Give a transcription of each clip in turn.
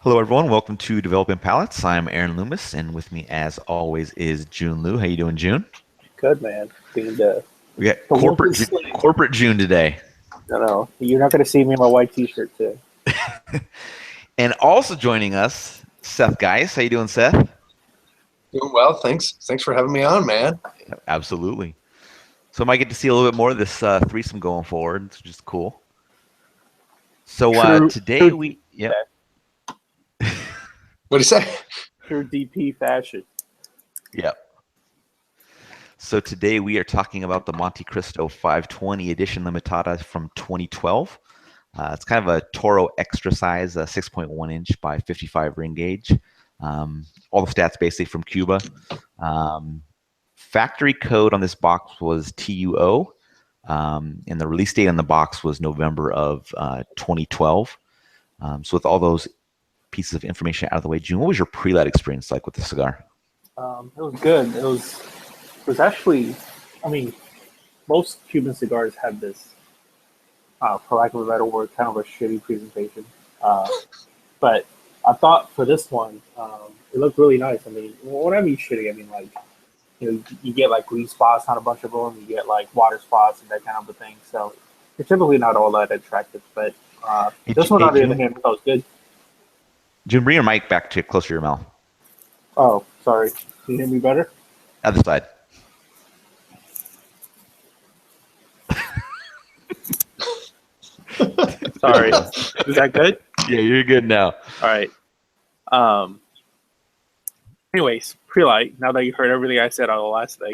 Hello, everyone. Welcome to Developing Palates. I'm Aaron Loomis, and with me, as always, is Jiunn Liu. How you doing, Jiunn? Good man. Being the We got the local slave. corporate Jiunn today, I know. You're not gonna see me in my white t-shirt today. and also joining us, Seth Geis. How you doing, Seth? Doing well, thanks. Thanks for having me on, man. Absolutely. So I might get to see a little bit more of this threesome going forward, which is cool. So today True we, yeah, What do you say? true DP fashion. yeah. So today we are talking about the Montecristo 520 Edition Limitada from 2012. It's kind of a Toro extra size, 6.1 inch by 55 ring gauge. All the stats basically from Cuba. Factory code on this box was TUO, and the release date on the box was November of 2012. So with all those pieces of information out of the way, June, what was your pre-light experience like with the cigar? It was good. It was actually, I mean, most Cuban cigars have this, for lack of a better word, kind of a shitty presentation. But I thought for this one, it looked really nice. I mean, when I mean shitty, I mean like, you get like green spots on a bunch of them. You get like water spots and that kind of a thing. So they're typically not all that attractive. But this one, on the other hand, I thought was good. June, bring your mic back to closer to your mouth. Oh, sorry. Can you hear me better? Other side. Sorry. Is that good? Yeah, you're good now. All right. Anyways, pre-light. Now that you heard everything I said on the last thing,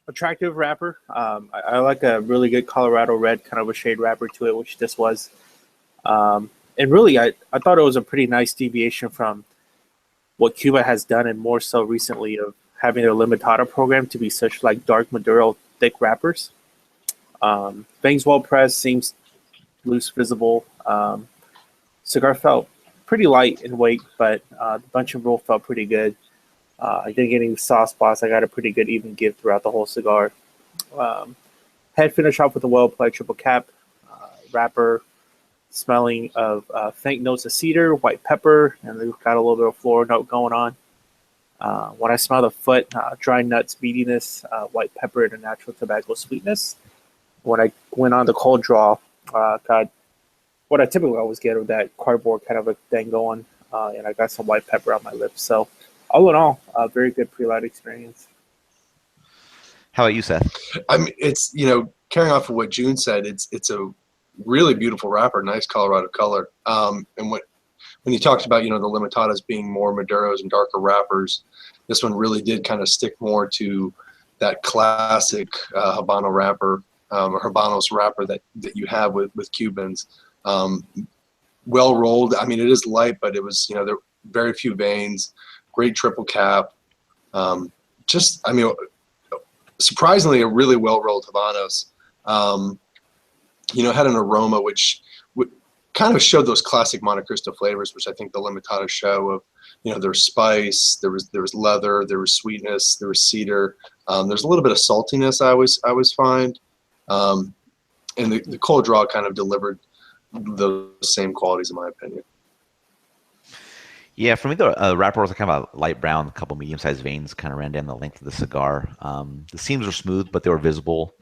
attractive wrapper. I like a really good Colorado red, kind of a shade wrapper to it, which this was. And really, I thought it was a pretty nice deviation from what Cuba has done, and more so recently of having their Limitada program to be such like dark Maduro thick wrappers. Bangs well pressed, seems loose visible. Cigar felt pretty light in weight, but the bunch and roll felt pretty good. I didn't get any soft spots. I got a pretty good even give throughout the whole cigar. Head finish off with a well-applied triple cap. Wrapper smelling of faint notes of cedar, white pepper, and they've got a little bit of floral note going on. When I smell the foot, dry nuts, meatiness, white pepper, and a natural tobacco sweetness. When I went on the cold draw, got what I typically always get with that cardboard kind of a thing going, and I got some white pepper on my lips. So all in all, a very good pre-light experience. How about you, Seth? I mean, it's carrying off of what June said. It's a really beautiful wrapper, nice Colorado color. And when you talked about the Limitadas being more Maduros and darker wrappers, this one really did kind of stick more to that classic Habano wrapper or Habanos wrapper that you have with Cubans. Well rolled. I mean, it is light, but it was there were very few veins. Great triple cap. Surprisingly, a really well rolled Habanos. Had an aroma which kind of showed those classic Montecristo flavors, which I think the Limitada show of, there was spice, there was leather, there was sweetness, there was cedar. There's a little bit of saltiness I always find. And the cold draw kind of delivered those same qualities in my opinion. Yeah, for me, the wrapper was kind of a light brown, a couple medium-sized veins kind of ran down the length of the cigar. The seams were smooth, but they were visible.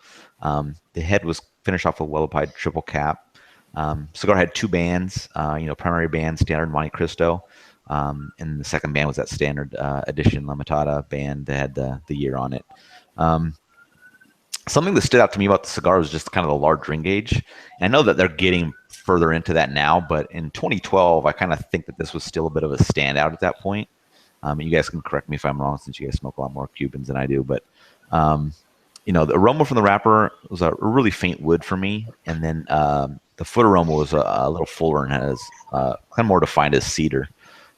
The head was finished off with a well-applied triple cap. Cigar had two bands, primary band, standard Montecristo, and the second band was that standard edition Limitada band that had the year on it. Something that stood out to me about the cigar was just kind of the large ring gauge. And I know that they're getting further into that now, but in 2012, I kind of think that this was still a bit of a standout at that point. You guys can correct me if I'm wrong, since you guys smoke a lot more Cubans than I do. But the aroma from the wrapper was a really faint wood for me, and then the foot aroma was a little fuller and has kind of more defined as cedar.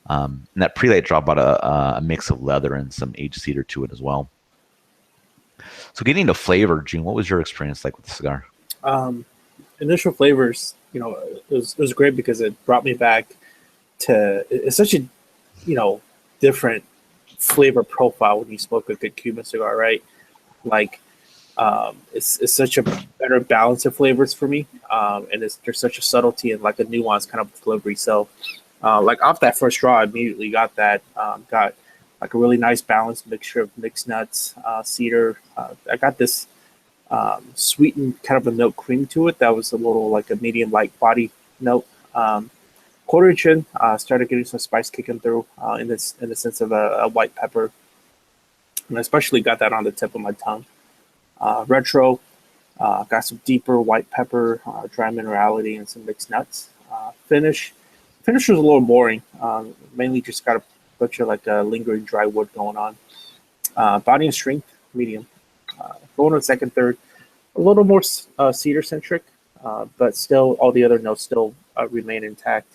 And that pre-light draw brought a mix of leather and some aged cedar to it as well. So getting into flavor, June, what was your experience like with the cigar? Initial flavors, it was great because it brought me back to it's such a different flavor profile when you smoke a good Cuban cigar, right? Like It's such a better balance of flavors for me, and there's such a subtlety and like a nuance kind of delivery. So, like off that first draw, I immediately got that. Got like a really nice balanced mixture of mixed nuts, cedar. I got this sweetened kind of a milk cream to it that was a little like a medium light body note. Quarter inch in, started getting some spice kicking through in the sense of a white pepper, and I especially got that on the tip of my tongue. Retro, got some deeper white pepper, dry minerality, and some mixed nuts. Finish was a little boring. Mainly just got a bunch of like lingering dry wood going on. Body and strength, medium. Going on second, third, a little more cedar centric, but still all the other notes still remain intact.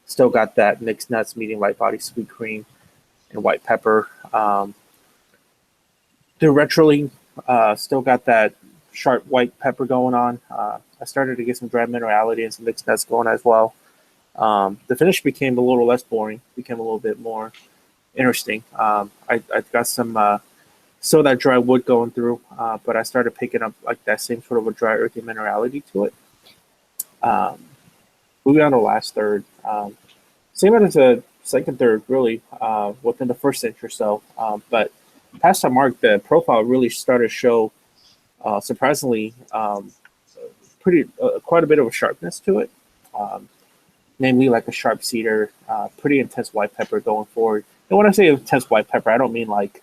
Still got that mixed nuts, medium light body, sweet cream, and white pepper. The retroling still got that sharp white pepper going on. I started to get some dry minerality and some mixed nuts going as well. The finish became a little less boring, became a little bit more interesting. I got some still that dry wood going through, but I started picking up like that same sort of a dry earthy minerality to it. Moving on to last third. Same as a second third, really, within the first inch or so. But past that mark, the profile really started to show surprisingly quite a bit of a sharpness to it. Namely like a sharp cedar, pretty intense white pepper going forward. And when I say intense white pepper, I don't mean like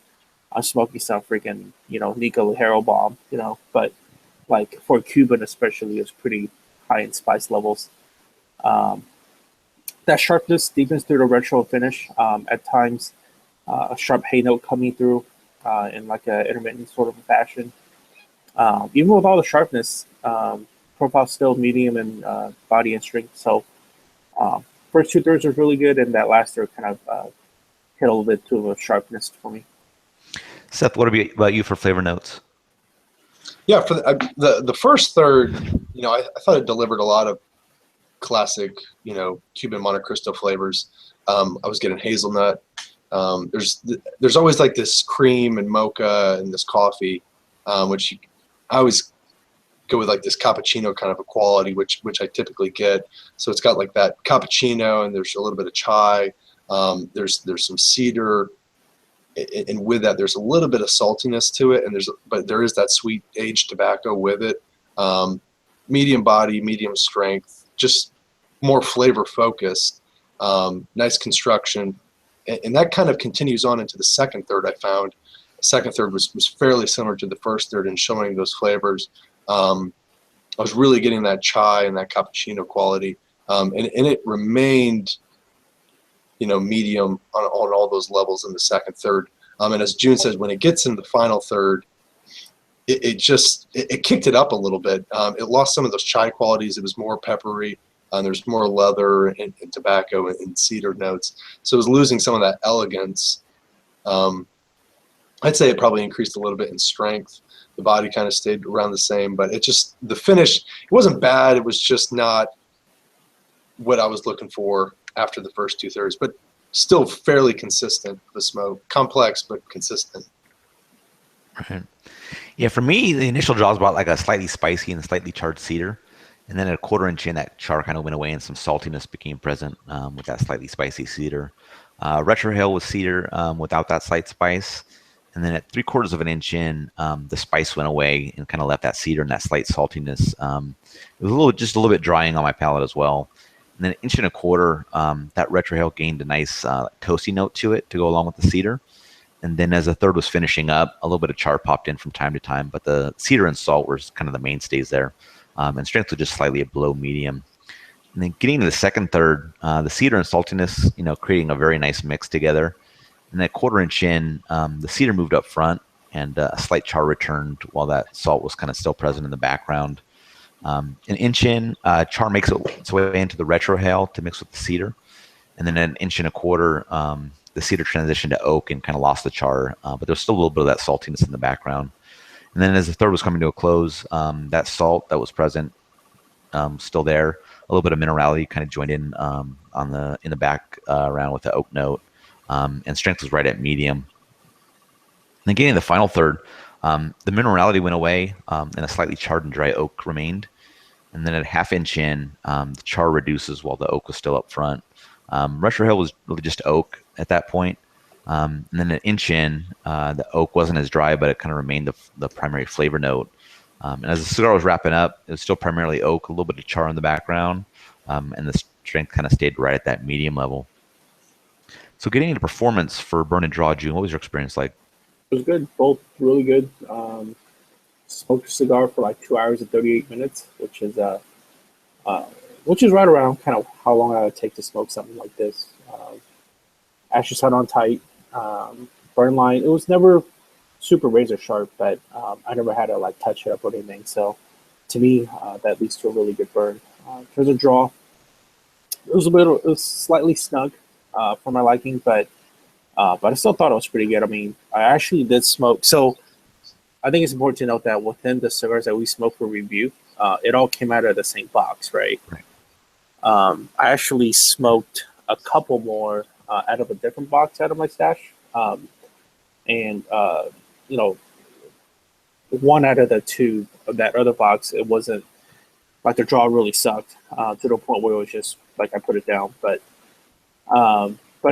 I'm smoking some freaking, Nico Hero bomb, but like for Cuban especially, it's pretty high in spice levels. That sharpness deepens through the retro finish. At times, a sharp hay note coming through in like an intermittent sort of a fashion. Even with all the sharpness, profile still medium in body and strength. So first 2/3 was really good, and that last third kind of hit a little bit too of a sharpness for me. Seth, what about you for flavor notes? Yeah, for the first third, I thought it delivered a lot of classic, Cuban Montecristo flavors. I was getting hazelnut. There's always like this cream and mocha and this coffee, which I always go with like this cappuccino kind of a quality, which I typically get. So it's got like that cappuccino, and there's a little bit of chai. There's some cedar, and with that there's a little bit of saltiness to it, but there is that sweet aged tobacco with it. Medium body, medium strength, just more flavor focused. Nice construction, and that kind of continues on into the second third. I found the second third was fairly similar to the first third in showing those flavors. I was really getting that chai and that cappuccino quality, and it remained, medium on all those levels in the second third. And as Jiunn says, when it gets in the final third, it kicked it up a little bit. It lost some of those chai qualities. It was more peppery. There's more leather and tobacco and cedar notes. So it was losing some of that elegance. I'd say it probably increased a little bit in strength. The body kind of stayed around the same, but the finish, it wasn't bad. It was just not what I was looking for after the first 2/3, but still fairly consistent, the smoke. Complex, but consistent. Right. Yeah, for me, the initial draw was about like a slightly spicy and slightly charred cedar. And then at a 1/4 inch in, that char kind of went away and some saltiness became present with that slightly spicy cedar. Retrohale was cedar without that slight spice. And then at 3/4 of an inch in, the spice went away and kind of left that cedar and that slight saltiness. It was just a little bit drying on my palate as well. And then 1.25 inches, that retrohale gained a nice toasty note to it to go along with the cedar. And then as the third was finishing up, a little bit of char popped in from time to time, but the cedar and salt were kind of the mainstays there. And strength was just slightly below medium. And then getting to the second third, the cedar and saltiness, creating a very nice mix together. And that 1/4 inch in, the cedar moved up front, and a slight char returned while that salt was kind of still present in the background. An inch in, char makes its way into the retrohale to mix with the cedar. And then at 1.25 inches, the cedar transitioned to oak and kind of lost the char, but there's still a little bit of that saltiness in the background. And then as the third was coming to a close, that salt that was present, still there. A little bit of minerality kind of joined in in the background with the oak note, and strength was right at medium. And then getting the final third, The minerality went away, and a slightly charred and dry oak remained. And then at half inch in, the char reduces while the oak was still up front. Rusher Hill was really just oak at that point. And then an inch in, the oak wasn't as dry, but it kind of remained the primary flavor note. And as the cigar was wrapping up, it was still primarily oak, a little bit of char in the background, and the strength kind of stayed right at that medium level. So getting into performance for burn and draw, Jiunn, what was your experience like? It was good. Both really good. Smoked a cigar for like 2 hours and 38 minutes, which is right around kind of how long I would take to smoke something like this. Ashes held on tight. Burn line, it was never super razor sharp, but I never had to like touch it up or anything. So to me, that leads to a really good burn. In terms of draw, it was slightly snug for my liking, but I still thought it was pretty good. I mean, I actually did smoke. So I think it's important to note that within the cigars that we smoke for review, it all came out of the same box, right? I actually smoked a couple more out of a different box out of my stash. And one out of the two of that other box, it wasn't like the draw really sucked to the point where it was just like I put it down. But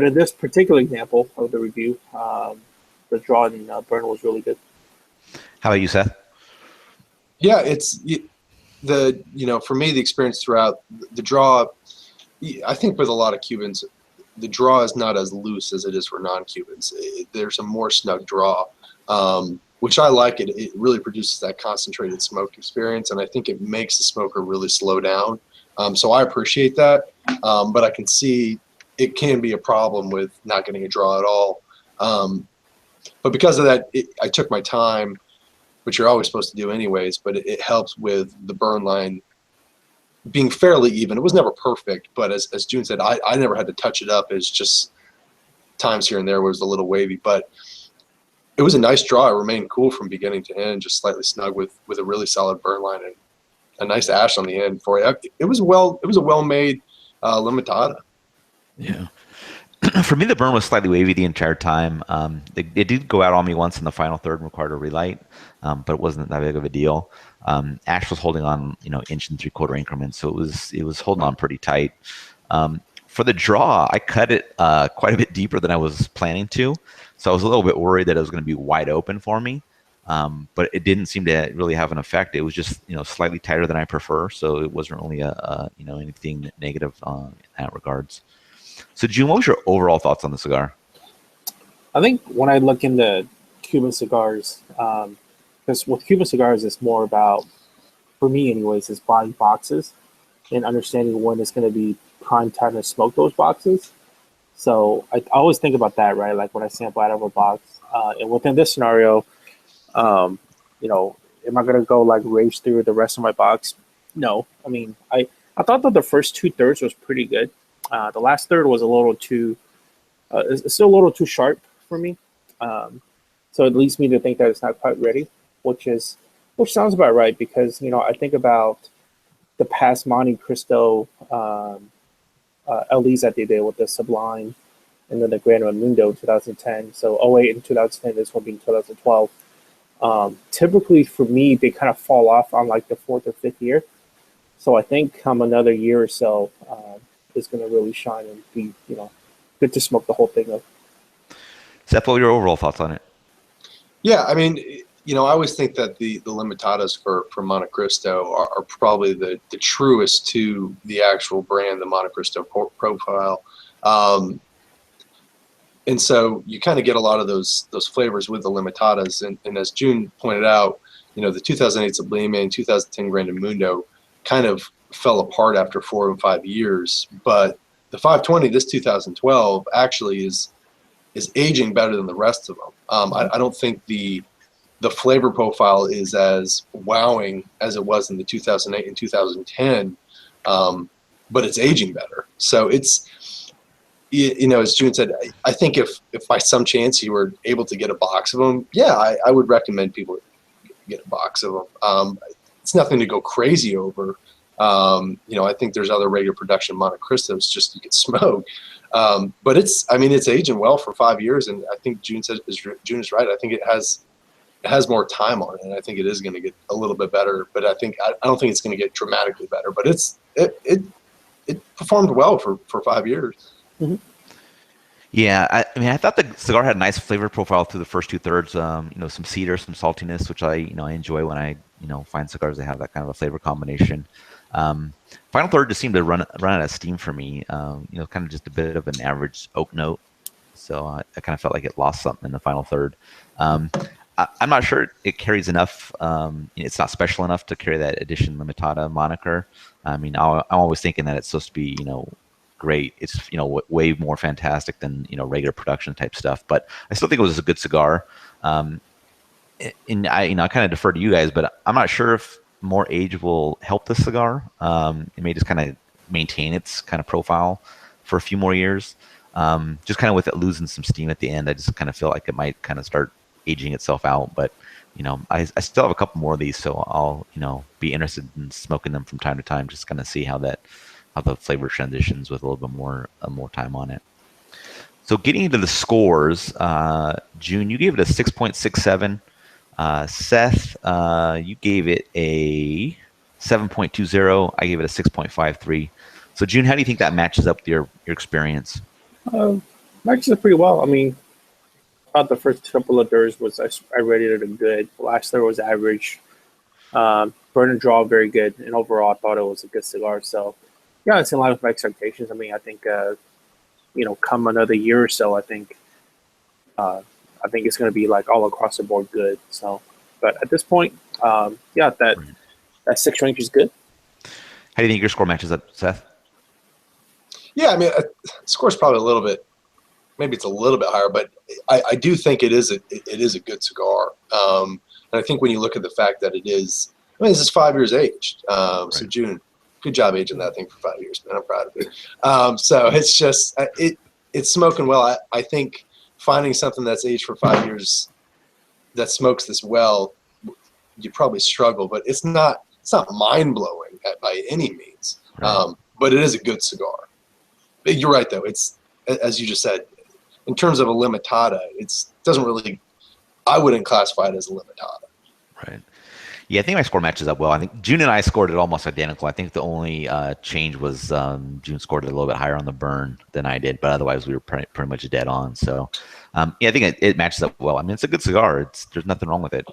in this particular example of the review, the draw and burn was really good. How about you, Seth? Yeah, for me, the experience throughout the draw, I think with a lot of Cubans, the draw is not as loose as it is for non-Cubans. There's a more snug draw, which I like. It really produces that concentrated smoke experience, and I think it makes the smoker really slow down. So I appreciate that, but I can see it can be a problem with not getting a draw at all. But because of that, I took my time, which you're always supposed to do anyways, but it helps with the burn line being fairly even. It was never perfect, but as Jiunn said, I never had to touch it up. It's just times here and there was a little wavy, but it was a nice draw. It remained cool from beginning to end, just slightly snug with a really solid burn line and a nice ash on the end for it. It was a well-made limitada. Yeah. For me, the burn was slightly wavy the entire time. It did go out on me once in the final third and required a relight, but it wasn't that big of a deal. Ash was holding on, 1 3/4 increments, so it was holding on pretty tight. For the draw, I cut it quite a bit deeper than I was planning to, so I was a little bit worried that it was going to be wide open for me. But it didn't seem to really have an effect. It was just slightly tighter than I prefer, so it wasn't really anything negative in that regards. So, Jiunn, what was your overall thoughts on the cigar? I think when I look into Cuban cigars, because with Cuban cigars, it's more about, for me anyways, is buying boxes and understanding when it's going to be prime time to smoke those boxes. So I always think about that, right? Like when I sample out of a box. And within this scenario, am I going to go like rage through the rest of my box? No. I mean, I thought that the first 2/3 was pretty good. The last third was a little too, it's still a little too sharp for me. So it leads me to think that it's not quite ready, which sounds about right because, I think about the past Montecristo LEs that they did with the Sublime and then the Gran Mundo in 2010. So 08 and 2010, this one being 2012. Typically for me, they kind of fall off on like the 4th or 5th year. So I think another year or so, is going to really shine and be, good to smoke the whole thing up. Seth, what were your overall thoughts on it? Yeah, I mean, I always think that the limitadas for Montecristo are probably the truest to the actual brand, the Montecristo profile. And so you kind of get a lot of those flavors with the limitadas. And as Jiunn pointed out, the 2008 Sublime and 2010 Gran Mundo kind of fell apart after 4 and 5 years, but the 520, this 2012, actually is aging better than the rest of them. I don't think the flavor profile is as wowing as it was in the 2008 and 2010, but it's aging better. So it's, as Jiunn said, I think if by some chance you were able to get a box of them, yeah, I would recommend people get a box of them. It's nothing to go crazy over. I think there's other regular production Montecristos just you can smoke. But it's aging well for 5 years, and I think Jiunn is right. I think it has it has more time on it, and I think it is going to get a little bit better. But I don't think it's going to get dramatically better. But it performed well for 5 years. Mm-hmm. Yeah, I mean, I thought the cigar had a nice flavor profile through the first 2/3. Some cedar, some saltiness, which I enjoy when I find cigars that have that kind of a flavor combination. Final third just seemed to run out of steam for me. Kind of just a bit of an average oak note. So I kind of felt like it lost something in the final third. I'm not sure it carries enough. It's not special enough to carry that Edition Limitada moniker. I mean, I'm always thinking that it's supposed to be, great. It's, way more fantastic than, regular production type stuff. But I still think it was a good cigar. And I kind of defer to you guys, but I'm not sure if more age will help the cigar. It may just kind of maintain its kind of profile for a few more years. Just kind of with it losing some steam at the end, I just kind of feel like it might kind of start aging itself out. But I still have a couple more of these, so I'll be interested in smoking them from time to time, just kind of see how the flavor transitions with a little bit more time on it. So getting into the scores, Jiunn, you gave it a 6.67. Seth, you gave it a 7.20. I gave it a 6.53. So Jiunn, how do you think that matches up with your experience? Matches up pretty well. I mean, I thought the first couple of thirds I rated it a good. The last third was average. Burn and draw very good, and overall I thought it was a good cigar. So yeah, it's in line with my expectations. I mean, I think come another year or so, I think it's going to be like all across the board good. So, but at this point, that 6 range is good. How do you think your score matches up, Seth? Yeah, I mean, score's probably a little bit, maybe it's a little bit higher, but I do think it is a good cigar. And I think when you look at the fact that this is 5 years aged. Right. So Jiunn, good job aging that thing for 5 years, man. I'm proud of it. So it's just, it's smoking well. I think finding something that's aged for 5 years that smokes this well, you probably struggle, but it's not mind blowing by any means. Right. But it is a good cigar. You're right, though. It's, as you just said, in terms of a limitada, I wouldn't classify it as a limitada. Right. Yeah, I think my score matches up well. I think Jiunn and I scored it almost identical. I think the only change was Jiunn scored it a little bit higher on the burn than I did, but otherwise we were pretty much dead on. So, I think it matches up well. I mean, it's a good cigar. There's nothing wrong with it.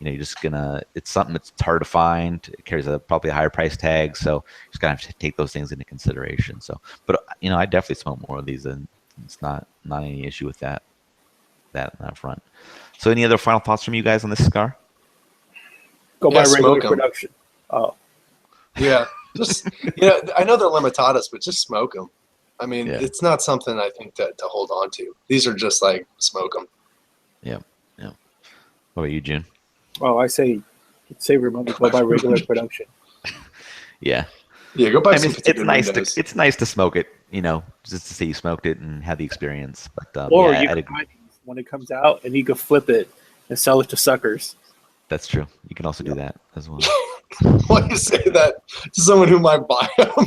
You're just it's something that's hard to find. It carries probably a higher price tag, so you just gotta have to take those things into consideration. So, but I definitely smoke more of these, and it's not any issue with that on that front. So, any other final thoughts from you guys on this cigar? Go by regular production. Oh, yeah. Just I know they're limitadas, but just smoke them. I mean, It's not something I think to hold on to. These are just like smoke them. Yeah. What about you, Jiunn? Well, I say save your money. Go by regular production. Yeah. Yeah, go buy some. It's nice to smoke it. Just to say you smoked it and have the experience. But or you can buy these when it comes out, and you can flip it and sell it to suckers. That's true. You can also do that as well. Why do you say that to someone who might buy them?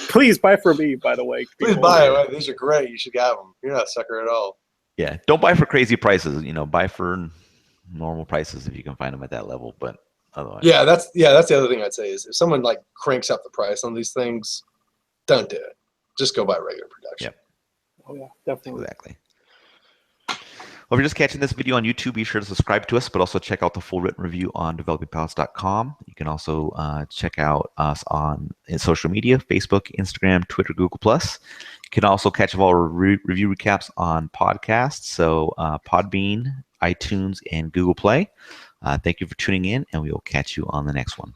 Please buy for me, by the way. Please buy them. These are great. You should have them. You're not a sucker at all. Yeah. Don't buy for crazy prices. Buy for normal prices if you can find them at that level. But otherwise. Yeah, that's the other thing I'd say is if someone like cranks up the price on these things, don't do it. Just go buy regular production. Yep. Oh yeah, definitely. Exactly. Well, if you're just catching this video on YouTube, be sure to subscribe to us, but also check out the full written review on developingpalates.com. You can also check out us on social media, Facebook, Instagram, Twitter, Google+. You can also catch all our review recaps on podcasts, so Podbean, iTunes, and Google Play. Thank you for tuning in, and we will catch you on the next one.